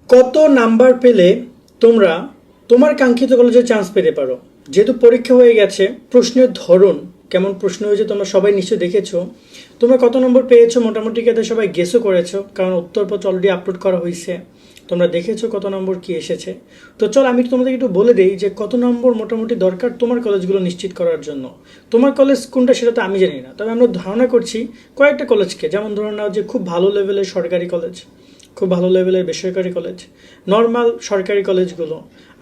কত নাম্বার পেলে তোমরা তোমার কাঙ্ক্ষিত কলেজে চান্স পেতে পারো? যেহেতু পরীক্ষা হয়ে গেছে, প্রশ্নের ধরন কেমন প্রশ্ন হয়েছে তোমরা সবাই নিশ্চয়ই দেখেছো। তোমরা কত নম্বর পেয়েছো মোটামুটি কেটে সবাই গেসও করেছো, কারণ উত্তরপত্র অলরেডি আপলোড করা হয়েছে। তোমরা দেখেছো কত নম্বর কি এসেছে। তো চল আমি তোমাদের একটু বলে দিই যে কত নম্বর মোটামুটি দরকার তোমার কলেজগুলো নিশ্চিত করার জন্য। তোমার কলেজ কোনটা সেটা তো আমি জানি না, তবে আমরা ধারণা করছি কয়েকটা কলেজকে, যেমন ধরে নাও যে খুব ভালো লেভেলের সরকারি কলেজ, খুব ভালো লেভেলের বেসরকারি কলেজ, নর্মাল সরকারি কলেজগুলো,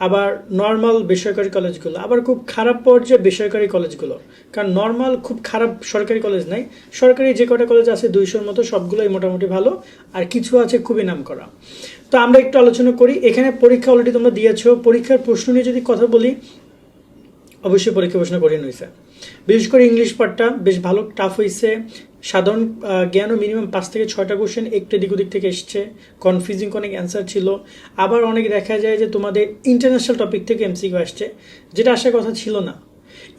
আবার নর্মাল বেসরকারি কলেজগুলো, আবার খুব খারাপ পর্যায়ে বেসরকারি কলেজগুলো। কারণ নর্মাল খুব খারাপ সরকারি কলেজ নাই, সরকারি যে কটা কলেজ আছে 200-র মতো সবগুলোই মোটামুটি ভালো, আর কিছু আছে খুবই নাম করা। তো আমরা একটু আলোচনা করি। এখানে পরীক্ষা অলরেডি তোমরা দিয়েছো, পরীক্ষার প্রশ্ন নিয়ে যদি কথা বলি, অবশ্যই পরীক্ষা প্রশ্ন কঠিন হয়েছে। বিশেষ করে ইংলিশ পার্টটা বেশ ভালো টাফ হয়েছে। সাধারণ জ্ঞানও মিনিমাম 5 থেকে 6টা কোশ্চেন একটু এদিক ওদিক থেকে এসছে, কনফিউজিং অনেক অ্যান্সার ছিল। আবার অনেক দেখা যায় যে তোমাদের ইন্টারন্যাশনাল টপিক থেকে এমসিকিউ আসছে, যেটা আসার কথা ছিল না।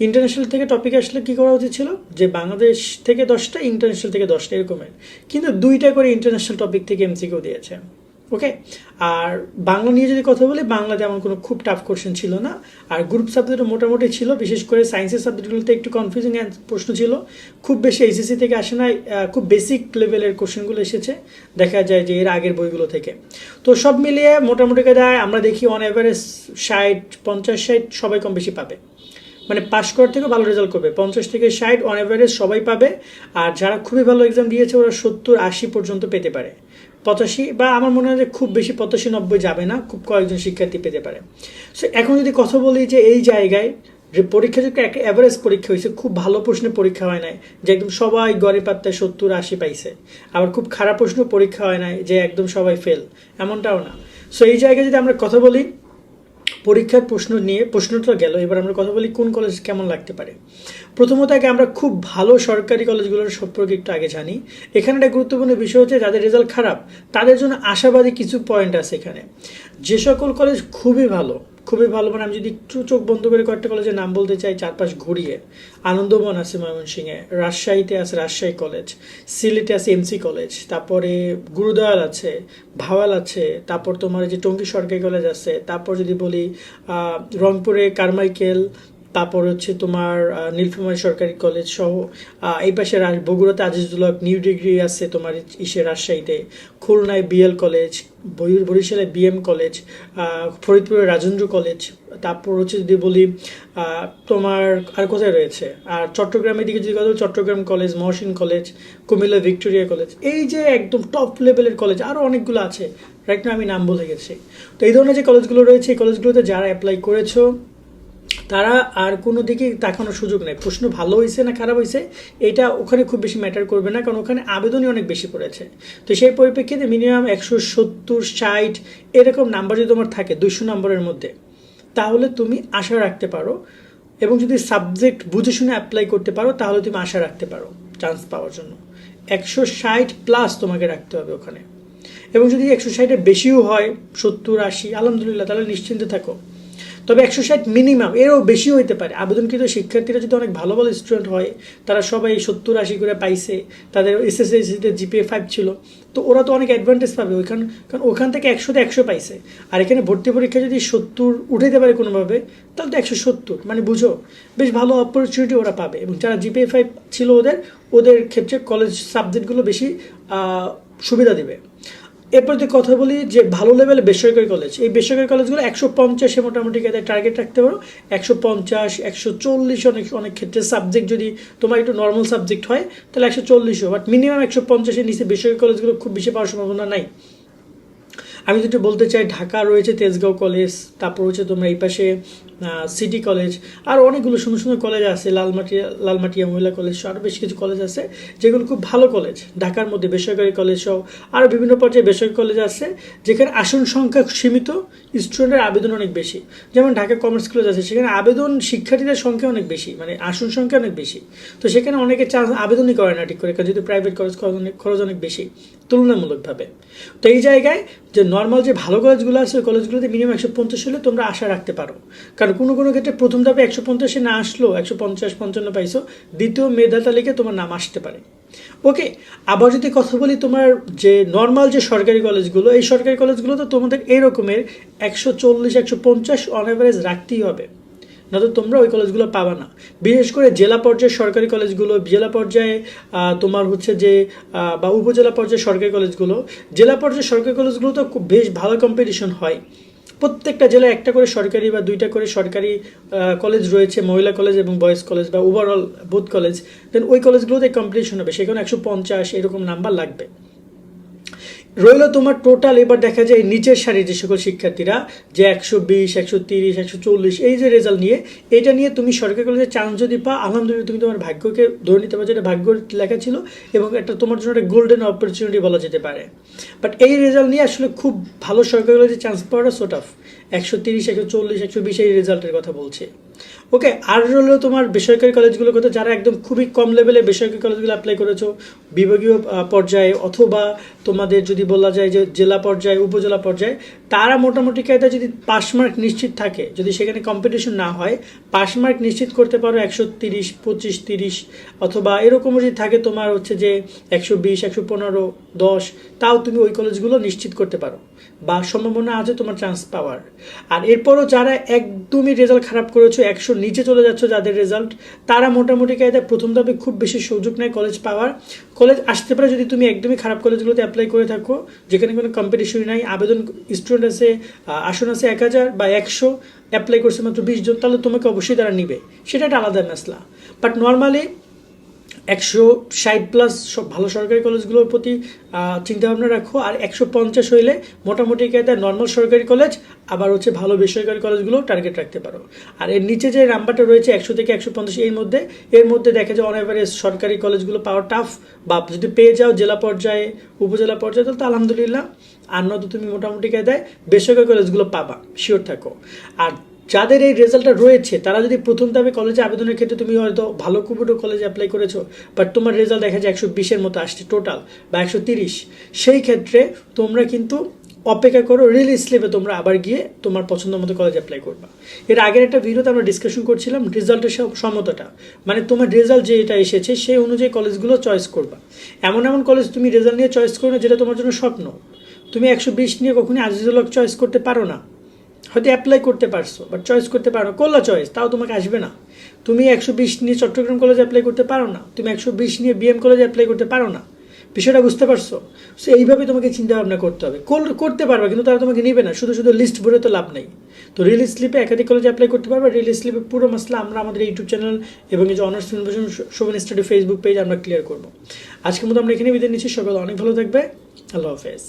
ইন্টারন্যাশনাল থেকে টপিক আসলে কী করা উচিত ছিল, যে বাংলাদেশ থেকে 10টা, ইন্টারন্যাশনাল থেকে 10টা, এরকমের। কিন্তু 2টা করে ইন্টারন্যাশনাল টপিক থেকে এমসিকিউ দিয়েছে। ওকে, আর বাংলা নিয়ে যদি কথা বলি, বাংলাতে এমন কোনো খুব টাফ কোশ্চেন ছিল না। আর গ্রুপ সাবজেক্টও মোটামুটি ছিল, বিশেষ করে সায়েন্সের সাবজেক্টগুলোতে একটু কনফিউজিং প্রশ্ন ছিল। খুব বেশি এইচএসসি থেকে আসে না, খুব বেসিক লেভেলের কোশ্চেনগুলো এসেছে, দেখা যায় যে এর আগের বইগুলো থেকে। তো সব মিলিয়ে মোটামুটি দেয় আমরা দেখি অন অ্যাভারেজ 60, 50, 60 সবাই কম বেশি পাবে। মানে পাশ করার থেকে ভালো রেজাল্ট করবে, 50 থেকে 60 অন অ্যাভারেজ সবাই পাবে। আর যারা খুবই ভালো এক্সাম দিয়েছে ওরা 70, 80 পর্যন্ত পেতে পারে। 85, বা আমার মনে হয় যে খুব বেশি 85, 90 যাবে না, খুব কয়েকজন শিক্ষার্থী পেতে পারে। সো এখন যদি কথা বলি যে এই জায়গায় যে পরীক্ষা যদি একটা অ্যাভারেজ পরীক্ষা হয়েছে, খুব ভালো প্রশ্নের পরীক্ষা হয় নাই যে একদম সবাই গড়ে পাত্তায় 70, 80 পাইছে, আবার খুব খারাপ প্রশ্ন পরীক্ষা হয় নাই যে একদম সবাই ফেল, এমনটাও না। সো এই জায়গায় যদি আমরা কথা বলি পরীক্ষার প্রশ্ন নিয়ে, প্রশ্নটা গেল, এবার আমরা কথা বলি কোন কলেজ কেমন লাগতে পারে। প্রথমত আগে আমরা খুব ভালো সরকারি কলেজগুলোর সম্পর্কে একটু আগে জানি। এখানে একটা গুরুত্বপূর্ণ বিষয় হচ্ছে যাদের রেজাল্ট খারাপ তাদের জন্য আশাবাদী কিছু পয়েন্ট আছে এখানে। যে সকল কলেজ খুবই ভালো, খুবই ভালো, মানে আমি যদি একটু চোখ বন্ধ করে কয়েকটা কলেজের নাম বলতে চাই চারপাশ ঘুরিয়ে, আনন্দবন আছে ময়মনসিংহে, রাজশাহীতে আছে রাজশাহী কলেজ, সিলেটে আছে এমসি কলেজ, তারপরে গুরুদয়াল আছে, ভাওয়াল আছে, তারপর তোমার যে টঙ্গী সরকারি কলেজ আছে, তারপর যদি বলি রংপুরে কারমাইকেল, তারপর হচ্ছে তোমার নীলফামারী সরকারি কলেজ সহ এই পাশে বগুড়াতে আজিজুল হক নিউ ডিগ্রি আছে তোমার রাজশাহীতে, খুলনায় বিএল কলেজ, বরিশালে বিএম কলেজ, ফরিদপুরে রাজেন্দ্র কলেজ, তারপর হচ্ছে যদি বলি তোমার আর কোথায় রয়েছে, আর চট্টগ্রামের দিকে যদি কথা বলি Chittagong college, Mohsin college, Comilla Victoria college, এই যে একদম টপ লেভেলের কলেজ আরও অনেকগুলো আছে, রাইট না আমি নাম বলে গেছি। তো এই ধরনের যে কলেজগুলো রয়েছে এই কলেজগুলোতে যারা অ্যাপ্লাই করেছো তারা আর কোনো দিকে তাকানোর সুযোগ নেই। প্রশ্ন ভালো হয়েছে না খারাপ হয়েছে এটা ওখানে খুব বেশি ম্যাটার করবে না, কারণ ওখানে আবেদনই অনেক বেশি পড়েছে। তো সেই পরিপ্রেক্ষিতে মিনিমাম 170, 60 এরকম নাম্বার যদি তোমার থাকে 200 নম্বরের মধ্যে, তাহলে তুমি আশা রাখতে পারো। এবং যদি সাবজেক্ট বুঝে শুনে অ্যাপ্লাই করতে পারো তাহলে তুমি আশা রাখতে পারো চান্স পাওয়ার জন্য। 160+ তোমাকে রাখতে হবে ওখানে। এবং যদি 160-এর বেশিও হয়, 70, 80, আলহামদুলিল্লাহ, তাহলে নিশ্চিন্তে থাকো। তবে 160 মিনিমাম, এরও বেশি হইতে পারে। আবেদনকৃত শিক্ষার্থীরা যদি অনেক ভালো ভালো স্টুডেন্ট হয়, তারা সবাই 70, 80 করে পাইছে, তাদের এসএসসিতে জিপিএ 5 ছিল, তো ওরা তো অনেক অ্যাডভান্টেজ পাবে ওইখান, কারণ ওখান থেকে 100-তে 100 পাইছে। আর এখানে ভর্তি পরীক্ষা যদি 70 উঠাইতে পারে কোনোভাবে, তাহলে তো 170, মানে বুঝো বেশ ভালো অপরচুনিটি ওরা পাবে। এবং যারা জিপিএ 5 ছিল ওদের ক্ষেত্রে কলেজ সাবজেক্টগুলো বেশি সুবিধা দেবে। এরপর যদি কথা বলি যে ভালো লেভেলে বেসরকারি কলেজ, এই বেসরকারি কলেজগুলো 150-এ মোটামুটি টার্গেট রাখতে পারো। 150, 140 অনেক ক্ষেত্রে সাবজেক্ট যদি তোমার একটু নর্মাল সাবজেক্ট হয় তাহলে 140-ও, বাট মিনিমাম 150-এর নিচে বেসরকারি কলেজগুলো খুব বেশি পাওয়ার সম্ভাবনা নাই। আমি যেটা বলতে চাই, ঢাকা রয়েছে তেজগাঁও কলেজ, তারপর হচ্ছে তোমরা এই পাশে সিটি কলেজ, আর অনেকগুলো সুন্দর সুন্দর কলেজ আছে, লালমাটিয়া মহিলা কলেজ, আরও বেশ কিছু কলেজ আছে যেগুলো খুব ভালো কলেজ। ঢাকার মধ্যে বেসরকারি কলেজ সহ আরও বিভিন্ন পর্যায়ে বেসরকারি কলেজ আছে যেখানে আসন সংখ্যা সীমিত, স্টুডেন্টের আবেদন অনেক বেশি। যেমন ঢাকা কমার্স কলেজ আছে, সেখানে আবেদন শিক্ষার্থীদের সংখ্যা অনেক বেশি, মানে আসন সংখ্যা অনেক বেশি। তো সেখানে অনেকে চান্স আবেদনই করে না ঠিক করে, কারণ যেহেতু প্রাইভেট কলেজ খরচ অনেক বেশি তুলনামূলকভাবে। তো এই জায়গায় যে নর্মাল যে ভালো কলেজগুলো আছে ওই কলেজগুলোতে মিনিমাম 150 হলে তোমরা আশা রাখতে পারো। কারণ কোনো কোনো ক্ষেত্রে প্রথম ধাপে 150-এ না আসলো, 150, 55 পাইছো, দ্বিতীয় মেধা তালিকায় তোমার নাম আসতে পারে। ওকে, আবার যদি কথা বলি তোমার যে নর্মাল যে সরকারি কলেজগুলো, এই সরকারি কলেজগুলো তো তোমাদের এই রকমের 140 150 অন অ্যাভারেজ রাখতেই হবে, নয়তো তোমরা ওই কলেজগুলো পাবা না। বিশেষ করে জেলা পর্যায়ের সরকারি কলেজগুলো, জেলা পর্যায়ে তোমার হচ্ছে যে বা উপজেলা পর্যায়ের সরকারি কলেজগুলো, জেলা পর্যায়ের সরকারি কলেজগুলো তো খুব বেশ ভালো কম্পিটিশন হয়। প্রত্যেকটা জেলায় একটা করে সরকারি বা দুইটা করে সরকারি কলেজ রয়েছে, মহিলা কলেজ এবং বয়েজ কলেজ বা ওভারঅল বোথ কলেজ। দেন ওই কলেজগুলোতে কম্পিটিশন হবে, সেখানে 150 এরকম নাম্বার লাগবে। রইল তোমার টোটাল, এবার দেখা যায় নিচের সারির যে সকল শিক্ষার্থীরা যে 120 130 140 এই যে রেজাল্ট নিয়ে, এটা নিয়ে তুমি সরকারি কলেজে চান্স যদি পাও, আলহামদুলিল্লাহ তুমি তোমার ভাগ্যকে ধরে নিতে পারো, যেটা ভাগ্য লেখা ছিল এবং একটা তোমার জন্য একটা গোল্ডেন অপরচুনিটি বলা যেতে পারে। বাট এই রেজাল্ট নিয়ে আসলে খুব ভালো সরকারি কলেজে চান্স পাওয়াটা সো টাফ। 130 140 120 এই রেজাল্টের কথা বলছে। ওকে, আর হলো তোমার বেসরকারি কলেজগুলোর কথা, যারা একদম খুবই কম লেভেলে বেসরকারি কলেজগুলো অ্যাপ্লাই করেছো বিভাগীয় পর্যায়ে, অথবা তোমাদের যদি বলা যায় যে জেলা পর্যায়ে উপজেলা পর্যায়ে, তারা মোটামুটি কায়দা যদি পাস মার্ক নিশ্চিত থাকে, যদি সেখানে কম্পিটিশন না হয়, পাস মার্ক নিশ্চিত করতে পারো 130 25 30, অথবা এরকমও যদি থাকে তোমার হচ্ছে যে 120 115 10, তাও তুমি ওই কলেজগুলো নিশ্চিত করতে পারো বা সম্ভাবনা আছে তোমার চান্স পাওয়ার। আর এরপরও যারা একদমই রেজাল্ট খারাপ করেছো, 100 নিচে চলে যাচ্ছ যাদের রেজাল্ট, তারা মোটামুটি কায়দায় প্রথম ধাপে খুব বেশি সুযোগ নেয় কলেজ পাওয়ার। কলেজ আসতে পারে যদি তুমি একদমই খারাপ কলেজগুলোতে অ্যাপ্লাই করে থাকো, যেখানে কোনো কম্পিটিশনই নাই, আবেদন স্টুডেন্ট আছে, আসন আছে 1000 বা 100, অ্যাপ্লাই করছে মাত্র 20 জন, তাহলে তোমাকে অবশ্যই তারা নিবে, সেটা একটা আলাদা মাসলা। বাট নর্মালি 160+ সব ভালো সরকারি কলেজগুলোর প্রতি চিন্তাভাবনা রাখো, আর 150 হইলে মোটামুটি কায়দায় নর্মাল সরকারি কলেজ, আবার হচ্ছে ভালো বেসরকারি কলেজগুলো টার্গেট রাখতে পারো। আর এর নিচে যে নাম্বারটা রয়েছে 100 থেকে 150, এর মধ্যে দেখা যায় অন অ্যাভারেজ সরকারি কলেজগুলো পাওয়া টাফ, বা যদি পেয়ে যাও জেলা পর্যায়ে উপজেলা পর্যায়ে তাহলে তো আলহামদুলিল্লাহ, আর নয়তো তুমি মোটামুটি কায়দায় বেসরকারি কলেজগুলো পাবা, শিওর থাকো। আর যাদের এই রেজাল্টটা রয়েছে, তারা যদি প্রথম ধাপে কলেজে আবেদনের ক্ষেত্রে তুমি হয়তো ভালো কুপুটো কলেজে অ্যাপ্লাই করেছো, বাট তোমার রেজাল্ট দেখা যায় 120-এর মতো আসছে টোটাল বা 130, সেই ক্ষেত্রে তোমরা কিন্তু অপেক্ষা করো, রিলিজ স্লিপে তোমরা আবার গিয়ে তোমার পছন্দ মতো কলেজে অ্যাপ্লাই করবা। এর আগের একটা ভিডিওতে আমরা ডিসকাশন করছিলাম রেজাল্টের সমতাটা, মানে তোমার রেজাল্ট যে এটা এসেছে সেই অনুযায়ী কলেজগুলো চয়েস করবা। এমন এমন কলেজ তুমি রেজাল্ট নিয়ে চয়েস করো না যেটা তোমার জন্য স্বপ্ন। তুমি 120 নিয়ে কখনোই আজিজুল হক চয়েস করতে পারো না, হয়তো অ্যাপ্লাই করতে পারছো বাট চয়েস করতে পারো, করলা চয়েস, তাও তোমাকে আসবে না। তুমি 120 নিয়ে চট্টগ্রাম কলেজে অ্যাপ্লাই করতে পারো না, তুমি 120 নিয়ে বিএম কলেজে অ্যাপ্লাই করতে পারো না। বিষয়টা বুঝতে পারছো? সো এইভাবে তোমাকে চিন্তা ভাবনা করতে হবে। করতে পারবে, কিন্তু তারা তোমাকে নেবে না, শুধু শুধু লিস্ট ভরে তো লাভ নেই। তো রিলিজ স্লিপে একাধিক কলেজে অ্যাপ্লাই করতে পারবে। রিলিজ স্লিপে পুরো মাসলা আমরা আমাদের ইউটিউব চ্যানেল এবং এই যে honours information Shovon study Facebook page আমরা ক্লিয়ার করবো। আজকের মতো আমরা এখানে বিদায় নিচ্ছি। সকালে অনেক ভালো থাকবে। আল্লাহ হাফেজ।